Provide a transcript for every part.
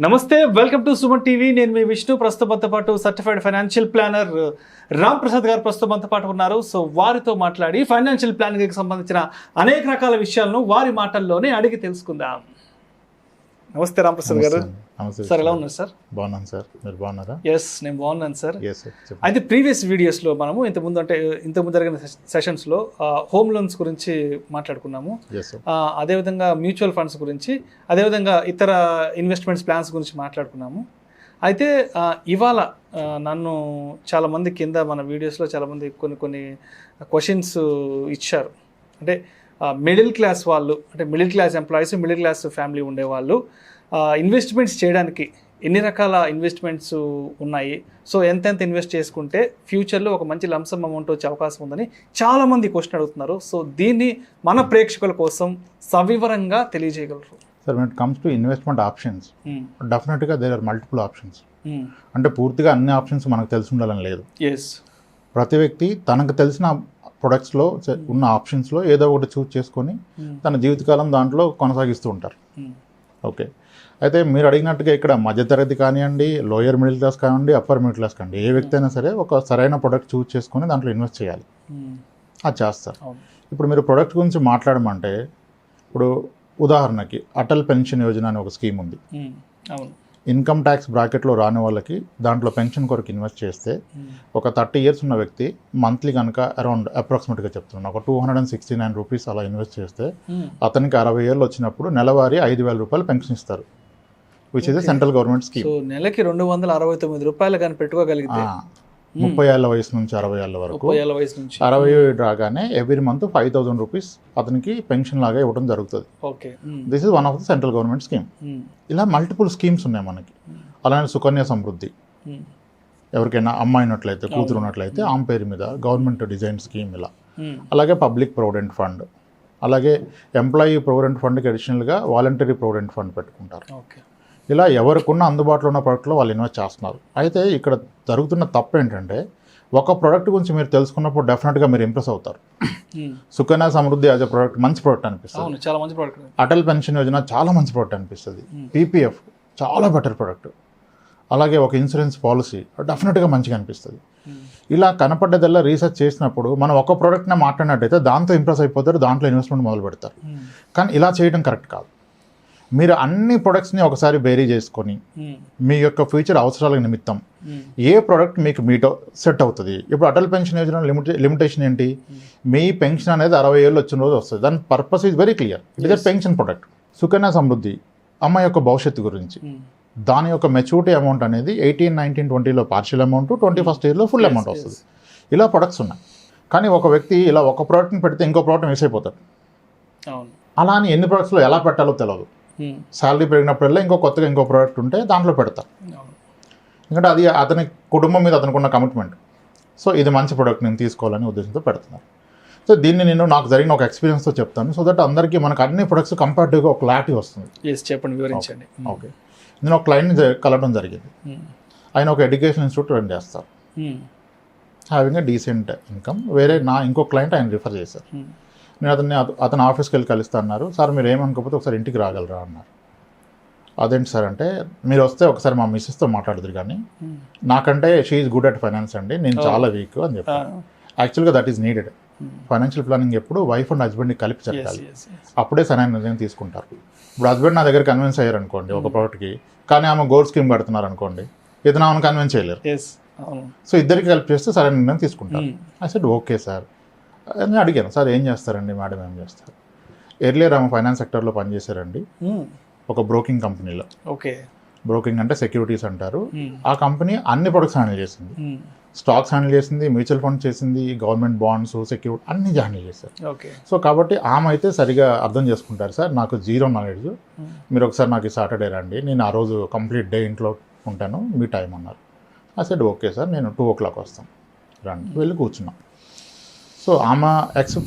నమస్తే, welcome to Suman TV. నేను మీ విష్ణు. ప్రస్తుతంతో పాటు certified financial planner Ram Prasad గారు ప్రస్తుతంతో పాటు ఉన్నారు. సో వారితో మాట్లాడి ఫైనాన్షియల్ ప్లానింగ్కి సంబంధించిన అనేక రకాల విషయాలను వారి మాటల్లోనే అడిగి తెలుసుకుందాం. నమస్తే రామ్ ప్రసాద్ గారు. సార్ ఎలా ఉన్నారు సార్? బాగున్నాను సార్, మీరు బాగున్నారా? ఎస్, నేను బాగున్నాను సార్. అయితే ప్రీవియస్ వీడియోస్లో మనము ఇంతకుముందు జరిగిన సెషన్స్లో హోమ్ లోన్స్ గురించి మాట్లాడుకున్నాము. అదేవిధంగా మ్యూచువల్ ఫండ్స్ గురించి, అదేవిధంగా ఇతర ఇన్వెస్ట్మెంట్స్ ప్లాన్స్ గురించి మాట్లాడుకున్నాము. అయితే ఇవాళ నన్ను చాలామంది కింద మన వీడియోస్లో చాలామంది కొన్ని క్వశ్చన్స్ ఇచ్చారు. అంటే మిడిల్ క్లాస్ వాళ్ళు, అంటే middle class employees, middle class family ఉండేవాళ్ళు ఇన్వెస్ట్మెంట్స్ చేయడానికి ఎన్ని రకాల ఇన్వెస్ట్మెంట్స్ ఉన్నాయి, సో ఎంతెంత ఇన్వెస్ట్ చేసుకుంటే ఫ్యూచర్లో ఒక మంచి లంసమ్ అమౌంట్ వచ్చే అవకాశం ఉందని చాలామంది క్వశ్చన్ అడుగుతున్నారు. సో దీన్ని మన ప్రేక్షకుల కోసం సవివరంగా తెలియజేయగలరు sir? When it comes to investment options, డెఫినెట్గా దేర్ ఆర్ మల్టిపుల్ ఆప్షన్స్. అంటే పూర్తిగా అన్ని ఆప్షన్స్ మనకు తెలిసి ఉండాలని లేదు. ప్రతి వ్యక్తి తనకు తెలిసిన ప్రొడక్ట్స్లో ఉన్న ఆప్షన్స్లో ఏదో ఒకటి చూస్ చేసుకొని తన జీవితకాలం దాంట్లో కొనసాగిస్తూ ఉంటారు. ఓకే, అయితే మీరు అడిగినట్టుగా ఇక్కడ మధ్యతరగతి కానివ్వండి, లోయర్ మిడిల్ క్లాస్ కానివ్వండి, అప్పర్ మిడిల్ క్లాస్ కానివ్వండి, ఏ వ్యక్తి అయినా సరే ఒక సరైన ప్రొడక్ట్ చూస్ చేసుకొని దాంట్లో ఇన్వెస్ట్ చేయాలి. అది చేస్తారు. ఇప్పుడు మీరు ప్రొడక్ట్ గురించి మాట్లాడమంటే, ఇప్పుడు ఉదాహరణకి అటల్ పెన్షన్ యోజన అనే ఒక స్కీమ్ ఉంది. ఇన్కమ్ ట్యాక్స్ బ్రాకెట్లో రాని వాళ్ళకి దాంట్లో పెన్షన్ కొరకు ఇన్వెస్ట్ చేస్తే ఒక 30 years ఉన్న వ్యక్తి మంత్లీ కనుక అరౌండ్ అప్రాక్సిమేట్గా చెప్తున్నాను ఒక 269 రూపీస్ అలా ఇన్వెస్ట్ చేస్తే అతనికి 60 ఏళ్ళు వచ్చినప్పుడు నెలవారీ 5,000 రూపాయలు పెన్షన్ ఇస్తారు, which is central government scheme. నెలకి 269 రూపాయలు కానీ పెట్టుకోగలిగితే 30 ఏళ్ళ వయసు నుంచి 60 ఏళ్ళ వరకు, 60 రాగానే ఎవ్రీ మంత్ 5,000 రూపీస్ అతనికి పెన్షన్ లాగా ఇవ్వడం జరుగుతుంది. This is one of the central government scheme. ఇలా మల్టిపుల్ స్కీమ్స్ ఉన్నాయి మనకి. అలానే సుకన్య సమృద్ధి, ఎవరికైనా అమ్మాయి ఉన్నట్లయితే, కూతురు ఉన్నట్లయితే ఆమె పేరు మీద గవర్నమెంట్ డిజైన్ స్కీమ్. ఇలా అలాగే పబ్లిక్ ప్రొవిడెంట్ ఫండ్, అలాగే ఎంప్లాయీ ప్రొవిడెంట్ ఫండ్కి అడిషనల్గా వాలంటరీ ప్రొవిడెంట్ ఫండ్ పెట్టుకుంటారు. ఇలా ఎవరికున్న అందుబాటులో ఉన్న ప్రోడక్ట్లో వాళ్ళు ఇన్వెస్ట్ చేస్తున్నారు. అయితే ఇక్కడ జరుగుతున్న తప్పు ఏంటంటే, ఒక ప్రోడక్ట్ గురించి మీరు తెలుసుకున్నప్పుడు డెఫినెట్గా మీరు ఇంప్రెస్ అవుతారు. Sukanya Samriddhi as a product మంచి ప్రోడక్ట్ అనిపిస్తుంది, చాలా మంచి ప్రోడక్ట్. అటల్ పెన్షన్ యోజన చాలా మంచి ప్రోడక్ట్ అనిపిస్తుంది, పీపీఎఫ్ చాలా బెటర్ ప్రోడక్ట్, అలాగే ఒక ఇన్సూరెన్స్ పాలసీ డెఫినెట్గా మంచిగా అనిపిస్తుంది. ఇలా కనపడ్డదల్లా రీసెర్చ్ చేసినప్పుడు మనం ఒక ప్రోడక్ట్నే మాట్లాడినట్టయితే దాంతో ఇంప్రెస్ అయిపోతారు, దాంట్లో ఇన్వెస్ట్మెంట్ మొదలు పెడతారు. కానీ ఇలా చేయడం కరెక్ట్ కాదు. మీరు అన్ని ప్రొడక్ట్స్ని ఒకసారి బేరీ చేసుకొని మీ యొక్క ఫ్యూచర్ అవసరాల నిమిత్తం ఏ ప్రోడక్ట్ మీకు సెట్ అవుతుంది. ఇప్పుడు అటల్ పెన్షన్ యోజన లిమిటేషన్ ఏంటి? మీ పెన్షన్ అనేది 60 ఏళ్ళు వచ్చిన రోజు వస్తుంది. దాని purpose is very clear, it is a pension product. Sukanya Samriddhi అమ్మాయి యొక్క భవిష్యత్తు గురించి, దాని యొక్క మెచ్యూరిటీ అమౌంట్ అనేది 18, 19, 20లో పార్షియల్ అమౌంట్, 21st yearలో ఫుల్ అమౌంట్ వస్తుంది. ఇలా ప్రొడక్ట్స్ ఉన్నాయి. కానీ ఒక వ్యక్తి ఇలా ఒక ప్రోడక్ట్ని పెడితే ఇంకో ప్రోడక్ట్ మిస్ అయిపోతాడు. అలా అని ఎన్ని ప్రోడక్ట్స్లో ఎలా పెట్టాలో తెలియదు. శాలరీ పెరిగినప్పుడల్లా కొత్తగా ఇంకో ప్రోడక్ట్ ఉంటే దాంట్లో పెడతారు. ఎందుకంటే అది అతని కుటుంబం మీద అతనికి ఉన్న కమిట్మెంట్. సో ఇది మంచి ప్రోడక్ట్ నేను తీసుకోవాలని ఉద్దేశంతో పెడుతున్నారు. సో దీన్ని నేను నాకు జరిగిన ఒక ఎక్స్పీరియన్స్తో చెప్తాను, సో దట్ అందరికీ మనకు అన్ని ప్రొడక్ట్స్ కంపారిటివ్గా ఒక క్లారిటీ వస్తుంది. చెప్పండి, వివరించండి. ఓకే, నేను ఒక క్లయింట్ని కలవడం జరిగింది. ఆయన ఒక ఎడ్యుకేషన్ ఇన్స్టిట్యూట్ రన్ చేస్తారు, హ్యావింగ్ ఎ డీసెంట్ ఇన్కమ్. వేరే నా ఇంకో క్లయింట్ ఆయన రిఫర్ చేశారు. నేను అతని ఆఫీస్కి వెళ్ళి కలుస్తా అన్నారు. సార్ మీరు ఏమనుకోకపోతే ఒకసారి ఇంటికి రాగలరా అన్నారు. అదేంటి సార్ అంటే, మీరు వస్తే ఒకసారి మా మిస్సెస్తో మాట్లాడుదురు, కానీ నాకంటే she is good at finance అండి, నేను చాలా వీక్ అని చెప్పాను. యాక్చువల్గా that is needed. Financial planning ఎప్పుడు వైఫ్ అండ్ హస్బెండ్ని కలిపి చెప్పాలి, అప్పుడే సరైన నిర్ణయం తీసుకుంటారు. ఇప్పుడు హస్బెండ్ నా దగ్గర కన్విన్స్ అయ్యారు అనుకోండి ఒక ప్రోడక్ట్కి, కానీ ఆమె గోల్డ్ స్కీమ్ పెడుతున్నారు అనుకోండి, ఇతను ఆమెను కన్విన్స్ చేయలేరు. సో ఇద్దరికి కలిపి చేస్తే సరైన నిర్ణయం తీసుకుంటారు. ఐ సెడ్ ఓకే సార్ అని అడిగాను. సార్ ఏం చేస్తారండి మేడం, ఏం చేస్తారు? ఎర్లియర్ ఆమె ఫైనాన్స్ సెక్టర్లో పనిచేశారండి, ఒక బ్రోకింగ్ కంపెనీలో. ఓకే, బ్రోకింగ్ అంటే సెక్యూరిటీస్ అంటారు. ఆ కంపెనీ అన్ని ప్రొడక్ట్స్ హ్యాండిల్ చేసింది, స్టాక్స్ హ్యాండిల్ చేసింది, మ్యూచువల్ ఫండ్ చేసింది, గవర్నమెంట్ బాండ్స్, సెక్యూరిటీ అన్ని హ్యాండిల్ చేశారు. సో కాబట్టి ఆమె అయితే సరిగా అర్థం చేసుకుంటారు. సార్ నాకు జీరో నాలెడ్జ్, మీరు ఒకసారి నాకు సాటర్డే రండి, నేను ఆ రోజు కంప్లీట్ డే ఇంట్లో ఉంటాను, మీ టైం అన్నారు. ఆ సైడ్ ఓకే సార్, నేను 2 o'clock వస్తాను, రండి. వెళ్ళి కూర్చున్నాం. సో ఆమె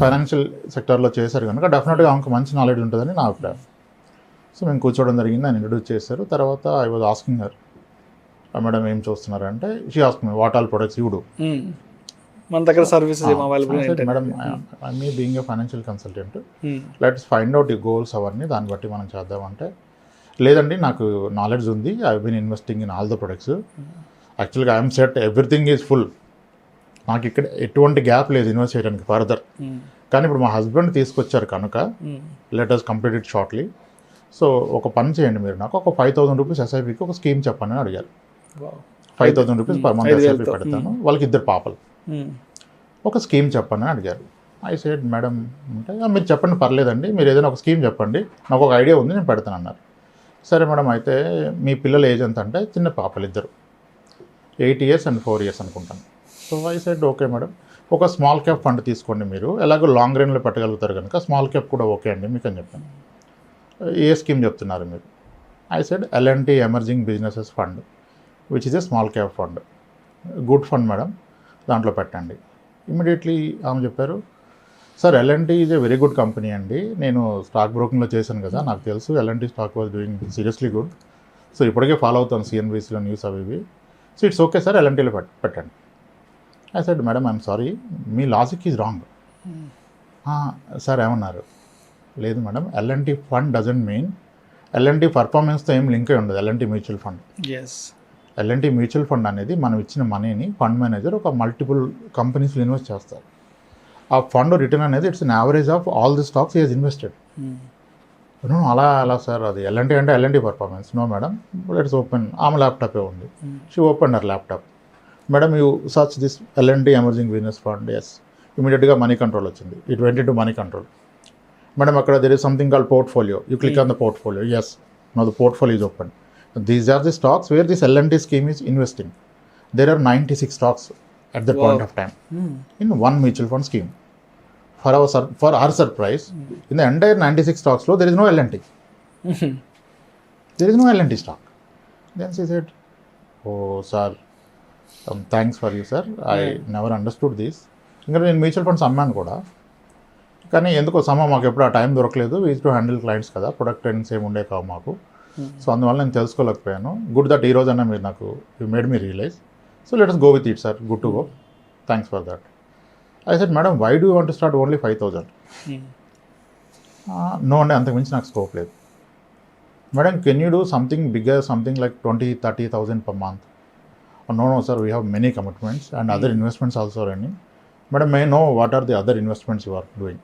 ఫైనాన్షియల్ సెక్టర్లో చేశారు కనుక డెఫినెట్గా ఆమెకు మంచి నాలెడ్జ్ ఉంటుందని నా అభిప్రాయం. సో మేము కూర్చోవడం జరిగింది, ఆయన ఇంట్రడ్యూస్ చేశారు. తర్వాత I was asking her, madam ఏం చూస్తున్నారంటే, she asking me what all products you do, మన దగ్గర services madam me being a financial consultant, let's find out ఈ గోల్స్ అవన్నీ, దాన్ని బట్టి మనం చేద్దామంటే లేదండి నాకు నాలెడ్జ్ ఉంది, I been investing in all the products, యాక్చువల్గా I'm set, everything is full, నాకు ఇక్కడ ఎటువంటి గ్యాప్ లేదు ఇన్వెస్ట్ చేయడానికి ఫర్దర్. కానీ ఇప్పుడు మా హస్బెండ్ తీసుకొచ్చారు కనుక let us complete it shortly. So ఒక పని చేయండి మీరు, నాకు ఒక 5,000 రూపీస్ ఎస్ఐపికి ఒక స్కీమ్ చెప్పండి అని అడిగారు. 5,000 రూపీస్ పర్ మంత్ ఎస్ఐపి పెడతాను, వాళ్ళకి 2 పాపలు, ఒక స్కీమ్ చెప్పండి అని అడిగారు. ఐ సెడ్ మేడం అంటే మీరు చెప్పండి పర్లేదండి, మీరు ఏదైనా ఒక స్కీమ్ చెప్పండి, నాకు ఒక ఐడియా ఉంది నేను పెడతాను అన్నారు. సరే మేడం అయితే మీ పిల్లల ఏజ్ ఎంత అంటే చిన్న పాపలు 2, 8 years and 4 years అనుకుంటాను. So I said okay madam, ఒక స్మాల్ క్యాప్ ఫండ్ తీసుకోండి, మీరు ఎలాగో లాంగ్ రన్లో పెట్టగలుగుతారు కనుక స్మాల్ క్యాప్ కూడా ఓకే అండి మీకు అని చెప్పాను. ఏ స్కీమ్ చెప్తున్నారు మీరు? I said L&T emerging businesses fund which is a small cap fund, good fund madam, దాంట్లో పెట్టండి. ఇమ్మీడియట్లీ ఆమె చెప్పారు, sir L&T is a very good company అండి, నేను స్టాక్ బ్రోకింగ్లో చేశాను కదా, నాకు తెలుసు L&T stock was doing seriously good, so ఇప్పటికే ఫాలో అవుతాను CNBCలో న్యూస్ అవి ఇవి, సో ఇట్స్ ఓకే సార్ L&Tలో పెట్టండి. I said madam I'm sorry, me logic is wrong. Sir ఏమన్నారు? లేదు madam, L&T fund doesn't mean L&T పర్ఫార్మెన్స్తో ఏం లింక్ అయి ఉండదు. L&T mutual fund, L&T mutual fund అనేది మనం ఇచ్చిన మనీని ఫండ్ మేనేజర్ ఒక మల్టిపుల్ కంపెనీస్లో ఇన్వెస్ట్ చేస్తారు. ఆ ఫండ్ రిటర్న్ అనేది it's an average of all the stocks he has invested. అలా సార్ అది L&T అంటే L&T performance. No madam, let's open. ఆమె ల్యాప్టాపే ఉంది, she open her laptop. Madam you search this L&T emerging business fund, yes. ఇమీడియట్గా Moneycontrol వచ్చింది, it went into Moneycontrol. Madam అక్కడ there is something called portfolio, you click on the portfolio, yes, now the portfolio is open. These are the stocks where this L&T scheme is investing. There are 96 stocks at that point of time in one mutual fund scheme. For our surprise, in the entire 96 stocks, there is no L&T. There is no L&T stock. Then she said, "Oh, sir, thanks for you, sir. I never understood this." ఇంకా నేను mutual funds అమ్మాను కూడా, కానీ ఎందుకో మాకు ఎప్పుడు ఆ time దొరకలేదు. We to handle clients కదా, ప్రొడక్ట్ ట్రెండ్స్ ఏమి ఉండే కావు మాకు. సో అందువల్ల నేను తెలుసుకోలేకపోయాను. గుడ్ దట్ ఈ రోజన్నా మీరు నాకు you made me realise. So let us go with it sir, good to go, thanks for that. I said madam why do want to start only 5,000? No అండి, అంతకుమించి నాకు స్కోప్ లేదు. Madam can you do something bigger, something like 20,000-30,000 per month? No sir, we have many commitments and other investments also running. Madam may know what are the other investments you are doing?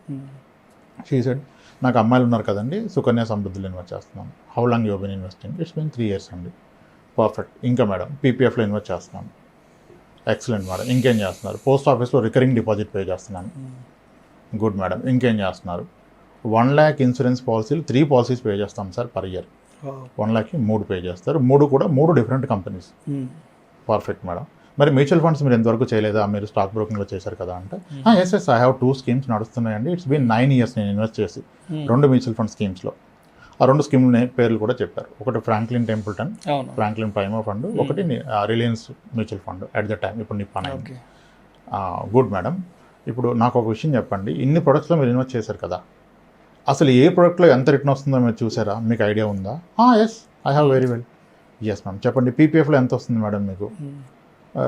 She said నాకు అమ్మాయిలు ఉన్నారు కదండి, సుకన్య సమృద్ధిలో invest చేస్తున్నాను. How long you been investing? It's been 3 years అండి. Perfect. ఇంకా madam పీపీఎఫ్లో invest చేస్తున్నాను. Excellent madam. ఇంకేం చేస్తున్నారు? పోస్ట్ ఆఫీస్లో రికరింగ్ డిపాజిట్ పే చేస్తున్నాను. Good madam. ఇంకేం చేస్తున్నారు? 1 lakh ఇన్సూరెన్స్ పాలసీలు 3 పాలసీస్ పే చేస్తాం సార్ పర్ ఇయర్. 1 lakhకి 3 పే చేస్తారు, 3 కూడా 3 డిఫరెంట్ కంపెనీస్. Perfect madam. మరి మ్యూచువల్ ఫండ్స్ మీరు ఎంతవరకు చేయలేదా? మీరు స్టాక్ బ్రోకింగ్లో చేశారు కదా అంటే, ఎస్ ఐ హ్యావ్ 2 schemes నడుస్తున్నాయండి. ఇట్స్ బీన్ 9 years నేను ఇన్వెస్ట్ చేసి 2 మ్యూచువల్ ఫండ్ స్కీమ్స్లో. ఆ 2 స్కీమ్ల పేర్లు కూడా చెప్పారు. ఒకటి ఫ్రాంక్లిన్ టెంపుల్టన్, ఫ్రాంక్లిన్ ప్రైమో ఫండ్, ఒకటి Reliance mutual fund at the time, ఇప్పుడు నిప్పాన్ అయింది. Good madam. ఇప్పుడు నాకు ఒక విషయం చెప్పండి, ఇన్ని ప్రొడక్ట్స్లో మీరు ఇన్వెస్ట్ చేశారు కదా, అసలు ఏ ప్రొడక్ట్లో ఎంత రిటర్న్ వస్తుందో మీరు చూసారా? మీకు ఐడియా ఉందా? Yes I have very well. Yes ma'am. చెప్పండి పీపీఎఫ్లో ఎంత వస్తుంది మేడం మీకు?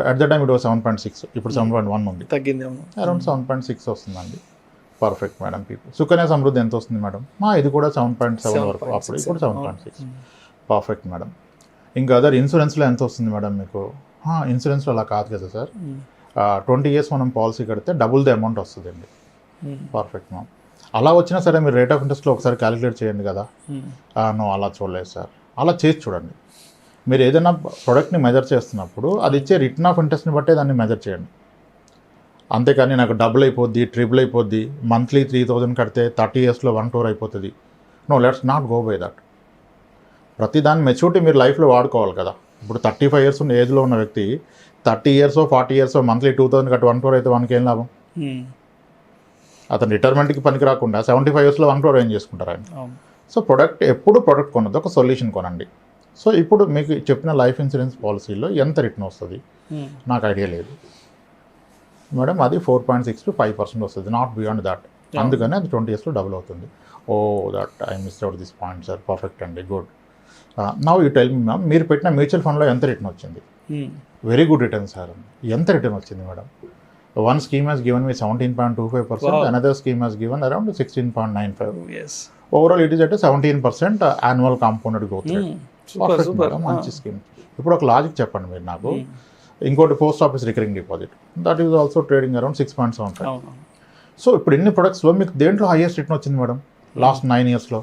At the time it was 7.6, ఇప్పుడు 7.1 ఉంది, తగ్గింది, అరౌండ్ 7.6 వస్తుందండి. Perfect madam. సుకన్య సమృద్ధి ఎంత వస్తుంది మేడం? ఇది కూడా 7.7 వరకు, అప్పుడు ఇప్పుడు 7.6. Perfect madam. ఇంకా అదర్ ఇన్సూరెన్స్లో ఎంత వస్తుంది మేడం మీకు? ఇన్సూరెన్స్లో అలా కాదు కదా సార్, 20 years మనం పాలసీ కడితే డబుల్ ది అమౌంట్ వస్తుందండి. Perfect ma'am. అలా వచ్చినా సరే మీరు రేట్ ఆఫ్ ఇంట్రెస్ట్లో ఒకసారి క్యాలిక్యులేట్ చేయండి కదా. నో అలా చూడలేదు సార్. అలా చేసి చూడండి. మీరు ఏదైనా ప్రోడక్ట్ని మెజర్ చేస్తున్నప్పుడు అది ఇచ్చే రిటర్న్ ఆఫ్ ఇంట్రెస్ట్ని బట్టే దాన్ని మెజర్ చేయండి. అంతేకాని నాకు డబుల్ అయిపోద్ది, ట్రిపుల్ అయిపోద్ది, మంత్లీ 3,000 కడితే 30 yearsలో 1 crore అయిపోతుంది. No, let's not go by that. ప్రతి దాని మెచ్యూరిటీ మీరు లైఫ్లో వాడుకోవాలి కదా. ఇప్పుడు 35 years ఉన్న ఏజ్లో ఉన్న వ్యక్తి 30 years 40 years మంత్లీ 2,000 కట్టి 1 crore అయితే వానికి ఏం లాభం? అతను రిటైర్మెంట్కి పనికి రాకుండా 75 yearsలో 1 crore ఏం చేసుకుంటారు ఆయన? సో ఎప్పుడు ప్రొడక్ట్ కొనద్దు, ఒక సొల్యూషన్ కొనండి. సో ఇప్పుడు మీకు చెప్పిన లైఫ్ ఇన్సూరెన్స్ పాలసీలో ఎంత రిటర్న్ వస్తుంది నాకు ఐడియా లేదు మేడం. అది 4.6 to 5% వస్తుంది, నాట్ బియాండ్ దాట్. అందుకని అది 20 yearsలో డబుల్ అవుతుంది. Oh that I missed out this point sir. Perfect అండి, good. Now you tell me ma'am, మీరు పెట్టిన మ్యూచువల్ ఫండ్లో ఎంత రిటర్న్ వచ్చింది? Very good return sir. ఎంత రిటర్న్ వచ్చింది madam? One scheme has given me 17.25%, another scheme has given around 16.95. Overall it is అంటే 17% annual compounded growth rate. మంచి scheme. ఇప్పుడు ఒక లాజిక్ చెప్పండి మీరు నాకు. ఇంకోటి post office recurring deposit, that is also trading around 6.75. So ఇప్పుడు ఎన్ని ప్రొడక్ట్స్లో మీకు దేంట్లో హైయెస్ట్ రిటర్న్ వచ్చింది మేడం లాస్ట్ 9 ఇయర్స్లో?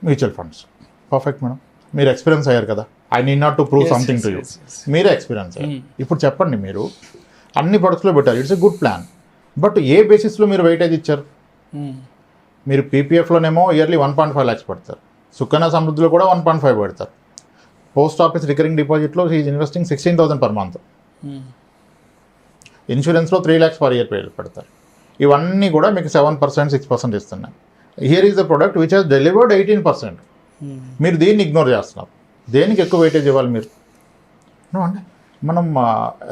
Mutual funds. పర్ఫెక్ట్ మేడం, మీరు ఎక్స్పీరియన్స్ అయ్యారు కదా. I need not to prove something to you, మీరే ఎక్స్పీరియన్స్ అయ్యారు. ఇప్పుడు చెప్పండి, మీరు అన్ని ప్రొడక్ట్స్లో పెట్టారు, it's a good plan. But ఏ బేసిస్లో మీరు వెయిటేజ్ ఇచ్చారు? మీరు పీపీఎఫ్లోనేమో ఇయర్లీ 1.5 lakhs పెడతారు, సుకన్య సమృద్ధిలో కూడా 1.5 పెడతారు, పోస్ట్ ఆఫీస్ రికరింగ్ డిపాజిట్లో ఈజ్ ఇన్వెస్టింగ్ 16,000 per month, ఇన్సూరెన్స్లో 3 lakhs per year పెడతారు. ఇవన్నీ కూడా మీకు 7%, 6% ఇస్తున్నాయి. Here is the product which has delivered 18%. మీరు దీన్ని ఇగ్నోర్ చేస్తున్నారు. దేనికి ఎక్కువ వెయిటేజ్ ఇవ్వాలి మీరు? అంటే మనం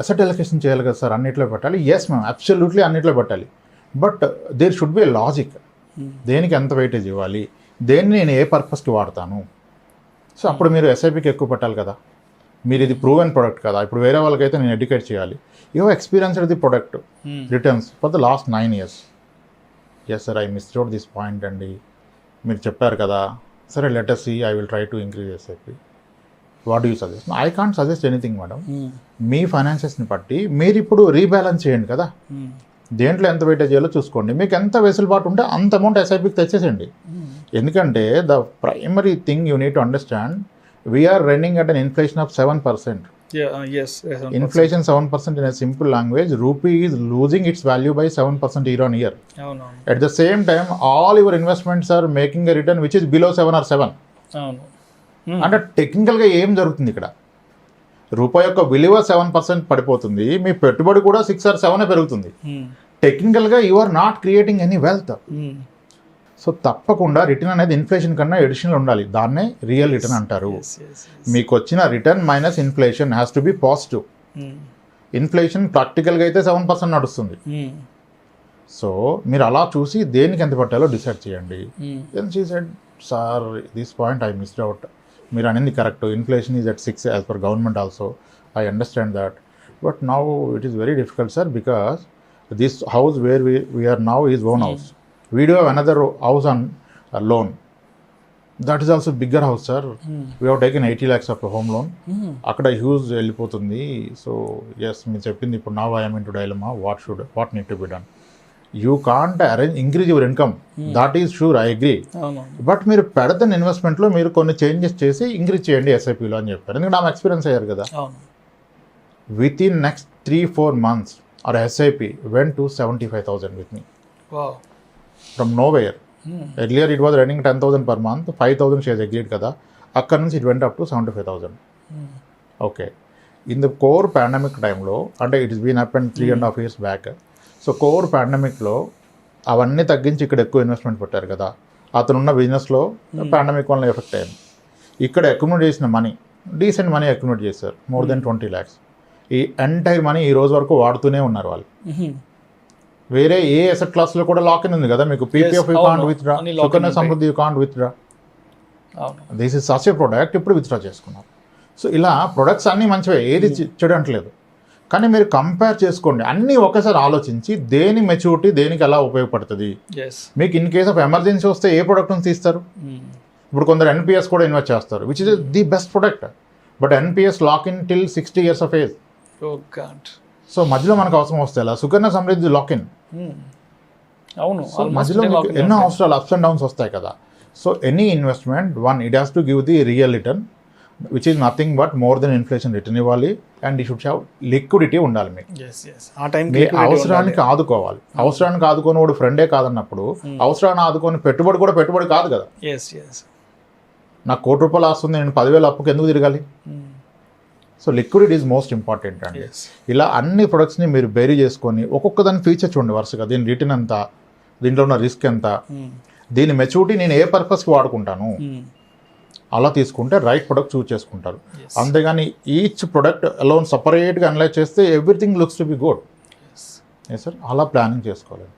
అసెట్ అలొకేషన్ చేయాలి కదా సార్, అన్నిట్లో పెట్టాలి. ఎస్ మ్యామ్, అబ్సల్యూట్లీ అన్నిట్లో పెట్టాలి. But there should be a logic. దేనికి ఎంత వెయిటేజ్ ఇవ్వాలి, దేన్ని నేను ఏ పర్పస్కి వాడతాను. సో అప్పుడు మీరు ఎస్ఐపికి ఎక్కువ పెట్టాలి కదా. మీరు ఇది ప్రూవెన్ ప్రొడక్ట్ కదా. ఇప్పుడు వేరే వాళ్ళకైతే నేను ఎడ్యుకేట్ చేయాలి. You experienced the product returns for the last 9 years. Yes sir, I missed out this point అండి, మీరు చెప్పారు కదా. సరే, let us see, I will try to increase SIP. What do you suggest? I can't suggest anything madam. మీ ఫైనాన్షియల్స్ని బట్టి మీరు ఇప్పుడు రీబ్యాలెన్స్ చేయండి కదా. దేంట్లో ఎంత వెయిటేజ్ చేయాలో చూసుకోండి. మీకు ఎంత వెసులుబాటు ఉంటే అంత అమౌంట్ ఎస్ఐపికి తెచ్చేసేయండి. ఎందుకంటే the primary thing you need to understand, we are running at an inflation of 7%. Inflation 7%. In a simple language, rupee is losing its value by 7% year on year. At the same time, all your investments are making a return which is below 7 or 7. అంటే టెక్నికల్గా ఏం జరుగుతుంది ఇక్కడ? రూపాయి యొక్క విలువ 7% పడిపోతుంది, మీ పెట్టుబడి కూడా 6 or 7 పెరుగుతుంది. టెక్నికల్గా you are not creating any wealth. So తప్పకుండా రిటర్న్ అనేది ఇన్ఫ్లేషన్ కన్నా ఎడిషనల్ ఉండాలి. దాన్నే రియల్ రిటర్న్ అంటారు. మీకు వచ్చిన return minus inflation has to be positive. Inflation ప్రాక్టికల్గా అయితే 7% నడుస్తుంది. సో మీరు అలా చూసి దేనికి ఎంత పట్టాలో డిసైడ్ చేయండి. Then she said, sir this point I missed out. మీరు అనేది correct, inflation is at 6 as per government also. I understand that. But now it is very difficult sir, because this house where we are now is own house. We do have another house on loan. That is also bigger house, sir. We have taken 80 lakhs of a home loan. Akkada huge వెళ్ళిపోతుంది. So yes, మీరు చెప్పింది ఇప్పుడు now I am into dilemma. What need to be done? You can't increase your income. That is sure, I agree. But మీరు పెడతన్న ఇన్వెస్ట్మెంట్లో మీరు కొన్ని changes చేసి increase చేయండి ఎస్ఐపిలో అని చెప్పారు. ఎందుకంటే ఆమె ఎక్స్పీరియన్స్ అయ్యారు కదా. With in next 3-4 months our SIP went to 75,000 with me. Wow. From nowhere. Earlier it was running 10,000 per month, 5,000 she has agreed kada. Akkad nunchi it went up to 75,000. Okay. In the core pandemic time lo, and it has been happened 3.5 years back. So core pandemic lo avanni tagginchi ikkada ekku investment pettaru kada. Atanunna business lo pandemic valla effect ayindi. Ikkada accumulate chesina money, decent money accumulate chesaru, more than 20 lakhs. Ee entire money ee roju varaku vaadutune unnaru vallu. వేరే ఏ asset క్లాస్లో కూడా lock in ఉంది కదా మీకు. PPF you can't withdraw, Sukanya Samriddhi you can't withdraw. This is such a product, ఇప్పుడు withdraw చేసుకున్నారు. So ఇలా products అన్నీ మంచివే, ఏది చెడు అంటలేదు. కానీ మీరు కంపేర్ చేసుకోండి, అన్నీ ఒకసారి ఆలోచించి దేని మెచ్యూరిటీ దేనికి ఎలా ఉపయోగపడుతుంది. మీకు ఇన్ కేస్ ఆఫ్ ఎమర్జెన్సీ వస్తే ఏ ప్రొడక్ట్ నుంచి తీస్తారు? ఇప్పుడు కొందరు ఎన్పిఎస్ కూడా ఇన్వెస్ట్ చేస్తారు, which is the best product. But NPS lock in till 60 years of age. సో మధ్యలో మనకు అవసరం వస్తే ఎలా? Sukanya Samriddhi lock in. అవును, మధ్యలో మీకు ఎన్నో అవసరాలు అప్స్ అండ్ డౌన్స్ వస్తాయి కదా. So any investment it has to give the real return which is nothing but more than inflation return ఇవ్వాలి. And you should have liquidity ఉండాలి మీకు. మీ అవసరానికి ఆదుకోవాలి. అవసరానికి ఆదుకొని వాడు ఫ్రెండే కాదన్నప్పుడు అవసరాన్ని ఆదుకొని పెట్టుబడి కూడా పెట్టుబడి కాదు కదా. నాకు ₹1,00,000 వస్తుంది, నేను 10,000 అప్పుకి ఎందుకు తిరగాలి? So liquidity is most important అండి. ఇలా అన్ని ప్రొడక్ట్స్ని మీరు బేరీ చేసుకొని ఒక్కొక్క దాని ఫీచర్ చూడండి వరుసగా. దీని రిటర్న్ ఎంత, దీంట్లో ఉన్న రిస్క్ ఎంత, దీని మెచ్యూరిటీ నేను ఏ పర్పస్కి వాడుకుంటాను, అలా తీసుకుంటే రైట్ ప్రొడక్ట్ చూస్ చేసుకుంటారు. అంతేగాని ఈచ్ ప్రొడక్ట్ అలోన్ సపరేట్గా అనలైజ్ చేస్తే everything looks to be good. Sir అలా ప్లానింగ్ చేసుకోవాలండి.